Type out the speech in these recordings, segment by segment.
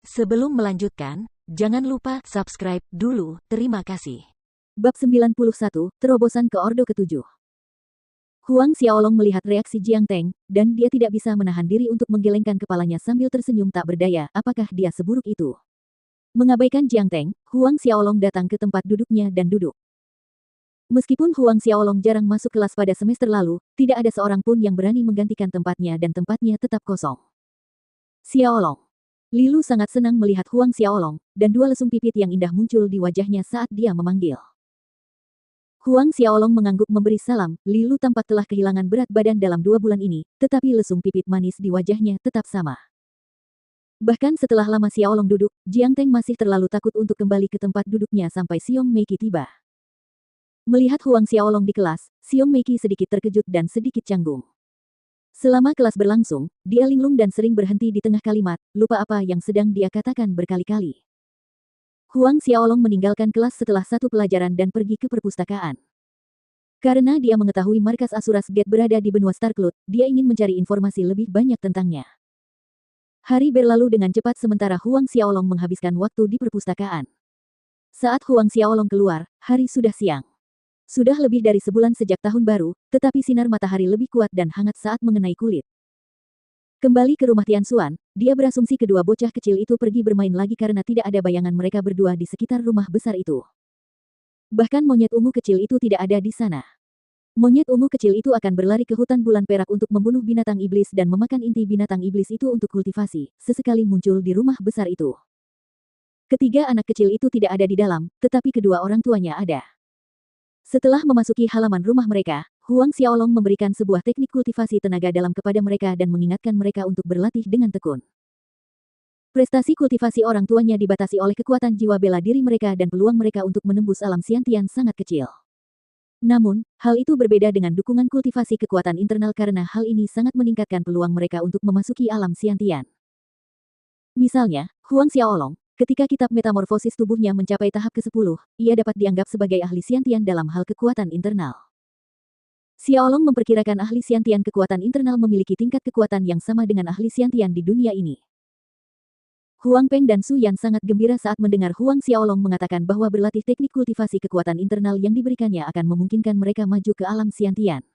Sebelum melanjutkan, jangan lupa subscribe dulu. Terima kasih. Bab 91, Terobosan ke Ordo ke-7. Huang Xiaolong melihat reaksi Jiang Teng, dan dia tidak bisa menahan diri untuk menggelengkan kepalanya sambil tersenyum tak berdaya. Apakah dia seburuk itu? Mengabaikan Jiang Teng, Huang Xiaolong datang ke tempat duduknya dan duduk. Meskipun Huang Xiaolong jarang masuk kelas pada semester lalu, tidak ada seorang pun yang berani menggantikan tempatnya dan tempatnya tetap kosong. Xiaolong. Lilu sangat senang melihat Huang Xiaolong, dan dua lesung pipit yang indah muncul di wajahnya saat dia memanggil. Huang Xiaolong mengangguk memberi salam. Lilu tampak telah kehilangan berat badan dalam 2 bulan ini, tetapi lesung pipit manis di wajahnya tetap sama. Bahkan setelah lama Xiaolong duduk, Jiang Teng masih terlalu takut untuk kembali ke tempat duduknya sampai Xiong Meiki tiba. Melihat Huang Xiaolong di kelas, Xiong Meiki sedikit terkejut dan sedikit canggung. Selama kelas berlangsung, dia linglung dan sering berhenti di tengah kalimat, lupa apa yang sedang dia katakan berkali-kali. Huang Xiaolong meninggalkan kelas setelah satu pelajaran dan pergi ke perpustakaan. Karena dia mengetahui markas Asuras Gate berada di benua Starcloud, dia ingin mencari informasi lebih banyak tentangnya. Hari berlalu dengan cepat sementara Huang Xiaolong menghabiskan waktu di perpustakaan. Saat Huang Xiaolong keluar, hari sudah siang. Sudah lebih dari sebulan sejak tahun baru, tetapi sinar matahari lebih kuat dan hangat saat mengenai kulit. Kembali ke rumah Tianxuan, dia berasumsi kedua bocah kecil itu pergi bermain lagi karena tidak ada bayangan mereka berdua di sekitar rumah besar itu. Bahkan monyet ungu kecil itu tidak ada di sana. Monyet ungu kecil itu akan berlari ke hutan bulan perak untuk membunuh binatang iblis dan memakan inti binatang iblis itu untuk kultivasi, sesekali muncul di rumah besar itu. Ketiga anak kecil itu tidak ada di dalam, tetapi kedua orang tuanya ada. Setelah memasuki halaman rumah mereka, Huang Xiaolong memberikan sebuah teknik kultivasi tenaga dalam kepada mereka dan mengingatkan mereka untuk berlatih dengan tekun. Prestasi kultivasi orang tuanya dibatasi oleh kekuatan jiwa bela diri mereka dan peluang mereka untuk menembus alam Xiantian sangat kecil. Namun, hal itu berbeda dengan dukungan kultivasi kekuatan internal karena hal ini sangat meningkatkan peluang mereka untuk memasuki alam Xiantian. Misalnya, Huang Xiaolong, ketika kitab metamorfosis tubuhnya mencapai tahap ke-10, ia dapat dianggap sebagai ahli Xiantian dalam hal kekuatan internal. Xiaolong memperkirakan ahli Xiantian kekuatan internal memiliki tingkat kekuatan yang sama dengan ahli Xiantian di dunia ini. Huang Peng dan Su Yan sangat gembira saat mendengar Huang Xiaolong mengatakan bahwa berlatih teknik kultivasi kekuatan internal yang diberikannya akan memungkinkan mereka maju ke alam Xiantian.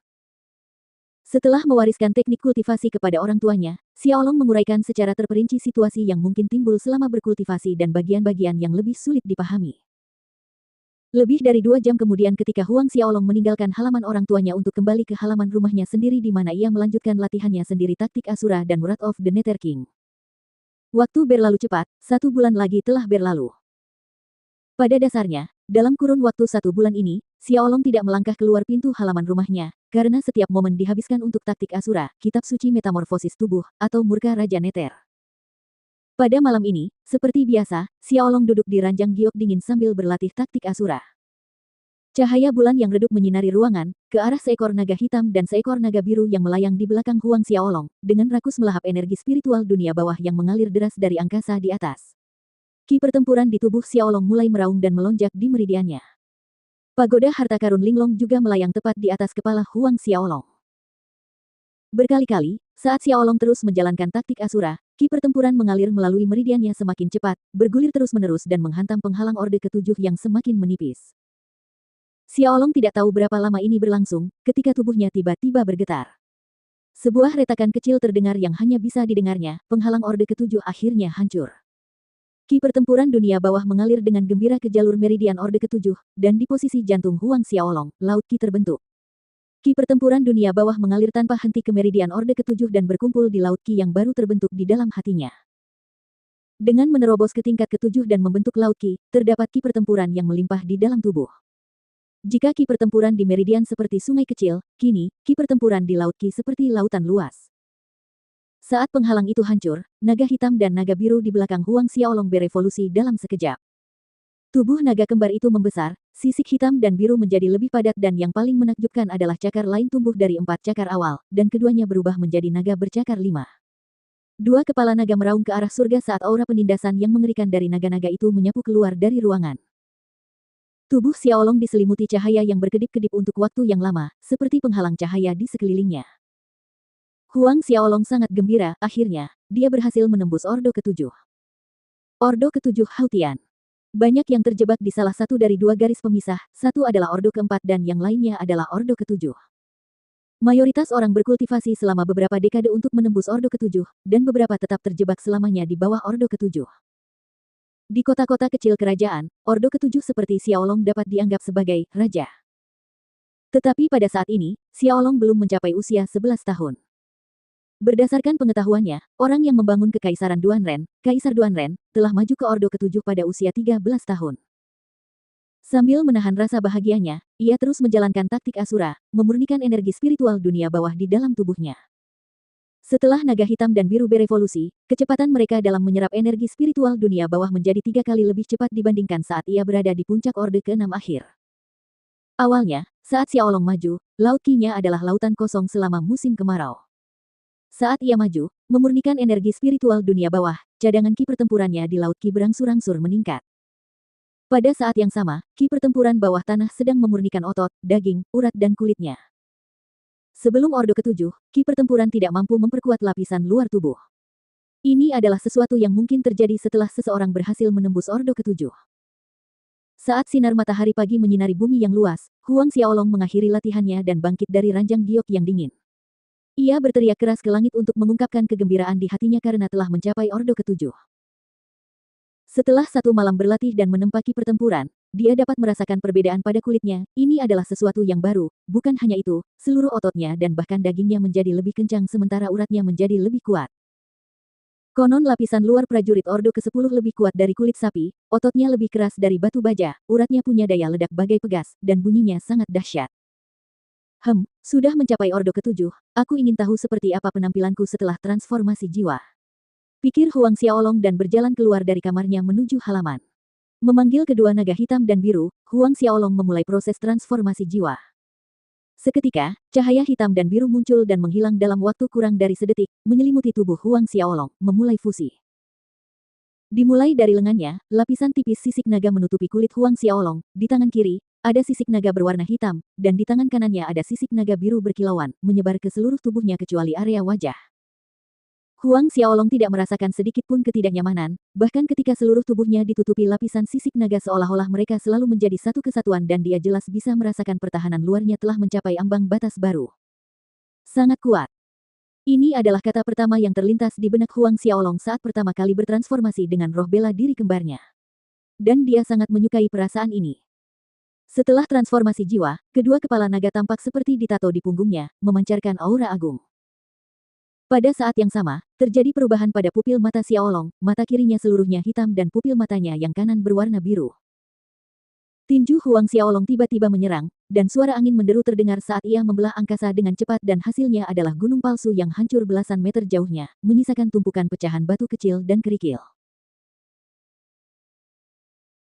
Setelah mewariskan teknik kultivasi kepada orang tuanya, Xiaolong menguraikan secara terperinci situasi yang mungkin timbul selama berkultivasi dan bagian-bagian yang lebih sulit dipahami. Lebih dari 2 jam kemudian ketika Huang Xiaolong meninggalkan halaman orang tuanya untuk kembali ke halaman rumahnya sendiri di mana ia melanjutkan latihannya sendiri taktik Asura dan Wrath of the Nether King. Waktu berlalu cepat, 1 bulan lagi telah berlalu. Pada dasarnya, dalam kurun waktu 1 bulan ini, Xiaolong tidak melangkah keluar pintu halaman rumahnya, karena setiap momen dihabiskan untuk taktik Asura, kitab suci metamorfosis tubuh, atau murka Raja Nether. Pada malam ini, seperti biasa, Xiaolong duduk di ranjang giok dingin sambil berlatih taktik Asura. Cahaya bulan yang redup menyinari ruangan, ke arah seekor naga hitam dan seekor naga biru yang melayang di belakang Huang Xiaolong, dengan rakus melahap energi spiritual dunia bawah yang mengalir deras dari angkasa di atas. Ki pertempuran di tubuh Xiaolong mulai meraung dan melonjak di meridiannya. Pagoda harta karun Linglong juga melayang tepat di atas kepala Huang Xiaolong. Berkali-kali, saat Xiaolong terus menjalankan taktik Asura, ki pertempuran mengalir melalui meridiannya semakin cepat, bergulir terus-menerus dan menghantam penghalang Orde ke-7 yang semakin menipis. Xiaolong tidak tahu berapa lama ini berlangsung, ketika tubuhnya tiba-tiba bergetar. Sebuah retakan kecil terdengar yang hanya bisa didengarnya, penghalang Orde ke-7 akhirnya hancur. Ki pertempuran dunia bawah mengalir dengan gembira ke jalur meridian Orde ke-7, dan di posisi jantung Huang Xiaolong, Laut Ki terbentuk. Ki pertempuran dunia bawah mengalir tanpa henti ke meridian Orde ke-7 dan berkumpul di Laut Ki yang baru terbentuk di dalam hatinya. Dengan menerobos ke tingkat ke-7 dan membentuk Laut Ki, terdapat ki pertempuran yang melimpah di dalam tubuh. Jika ki pertempuran di meridian seperti sungai kecil, kini, ki pertempuran di Laut Ki seperti lautan luas. Saat penghalang itu hancur, naga hitam dan naga biru di belakang Huang Xiaolong berevolusi dalam sekejap. Tubuh naga kembar itu membesar, sisik hitam dan biru menjadi lebih padat dan yang paling menakjubkan adalah cakar lain tumbuh dari 4 cakar awal, dan keduanya berubah menjadi naga bercakar 5. 2 kepala naga meraung ke arah surga saat aura penindasan yang mengerikan dari naga-naga itu menyapu keluar dari ruangan. Tubuh Xiaolong diselimuti cahaya yang berkedip-kedip untuk waktu yang lama, seperti penghalang cahaya di sekelilingnya. Huang Xiaolong sangat gembira, akhirnya, dia berhasil menembus Ordo ke-7. Ordo ketujuh Hautian. Banyak yang terjebak di salah satu dari dua garis pemisah, satu adalah Ordo keempat dan yang lainnya adalah Ordo ketujuh. Mayoritas orang berkultivasi selama beberapa dekade untuk menembus Ordo ketujuh, dan beberapa tetap terjebak selamanya di bawah Ordo ketujuh. Di kota-kota kecil kerajaan, Ordo ketujuh seperti Xiaolong dapat dianggap sebagai raja. Tetapi pada saat ini, Xiaolong belum mencapai usia 11 tahun. Berdasarkan pengetahuannya, orang yang membangun Kekaisaran Duanren, Kaisar Duanren, telah maju ke Ordo ketujuh pada usia 13 tahun. Sambil menahan rasa bahagianya, ia terus menjalankan taktik Asura, memurnikan energi spiritual dunia bawah di dalam tubuhnya. Setelah naga hitam dan biru berevolusi, kecepatan mereka dalam menyerap energi spiritual dunia bawah menjadi 3 kali lebih cepat dibandingkan saat ia berada di puncak Orde ke-6 akhir. Awalnya, saat Xiaolong maju, laut Qi-nya adalah lautan kosong selama musim kemarau. Saat ia maju, memurnikan energi spiritual dunia bawah, cadangan Qi pertempurannya di laut Qi berangsur-angsur meningkat. Pada saat yang sama, Qi pertempuran bawah tanah sedang memurnikan otot, daging, urat dan kulitnya. Sebelum Ordo ketujuh, Qi pertempuran tidak mampu memperkuat lapisan luar tubuh. Ini adalah sesuatu yang mungkin terjadi setelah seseorang berhasil menembus Ordo ketujuh. Saat sinar matahari pagi menyinari bumi yang luas, Huang Xiaolong mengakhiri latihannya dan bangkit dari ranjang giok yang dingin. Ia berteriak keras ke langit untuk mengungkapkan kegembiraan di hatinya karena telah mencapai Ordo ketujuh. Setelah satu malam berlatih dan menempaki pertempuran, dia dapat merasakan perbedaan pada kulitnya. Ini adalah sesuatu yang baru, bukan hanya itu, seluruh ototnya dan bahkan dagingnya menjadi lebih kencang sementara uratnya menjadi lebih kuat. Konon lapisan luar prajurit Ordo ke-10 lebih kuat dari kulit sapi, ototnya lebih keras dari batu baja, uratnya punya daya ledak bagai pegas, dan bunyinya sangat dahsyat. Sudah mencapai Ordo ketujuh, aku ingin tahu seperti apa penampilanku setelah transformasi jiwa. Pikir Huang Xiaolong dan berjalan keluar dari kamarnya menuju halaman. Memanggil kedua naga hitam dan biru, Huang Xiaolong memulai proses transformasi jiwa. Seketika, cahaya hitam dan biru muncul dan menghilang dalam waktu kurang dari sedetik, menyelimuti tubuh Huang Xiaolong, memulai fusi. Dimulai dari lengannya, lapisan tipis sisik naga menutupi kulit Huang Xiaolong, di tangan kiri, ada sisik naga berwarna hitam, dan di tangan kanannya ada sisik naga biru berkilauan, menyebar ke seluruh tubuhnya kecuali area wajah. Huang Xiaolong tidak merasakan sedikit pun ketidaknyamanan, bahkan ketika seluruh tubuhnya ditutupi lapisan sisik naga seolah-olah mereka selalu menjadi satu kesatuan dan dia jelas bisa merasakan pertahanan luarnya telah mencapai ambang batas baru. Sangat kuat. Ini adalah kata pertama yang terlintas di benak Huang Xiaolong saat pertama kali bertransformasi dengan roh bela diri kembarnya. Dan dia sangat menyukai perasaan ini. Setelah transformasi jiwa, kedua kepala naga tampak seperti ditato di punggungnya, memancarkan aura agung. Pada saat yang sama, terjadi perubahan pada pupil mata Xiaolong, mata kirinya seluruhnya hitam dan pupil matanya yang kanan berwarna biru. Tinju Huang Xiaolong tiba-tiba menyerang, dan suara angin menderu terdengar saat ia membelah angkasa dengan cepat dan hasilnya adalah gunung palsu yang hancur belasan meter jauhnya, menyisakan tumpukan pecahan batu kecil dan kerikil.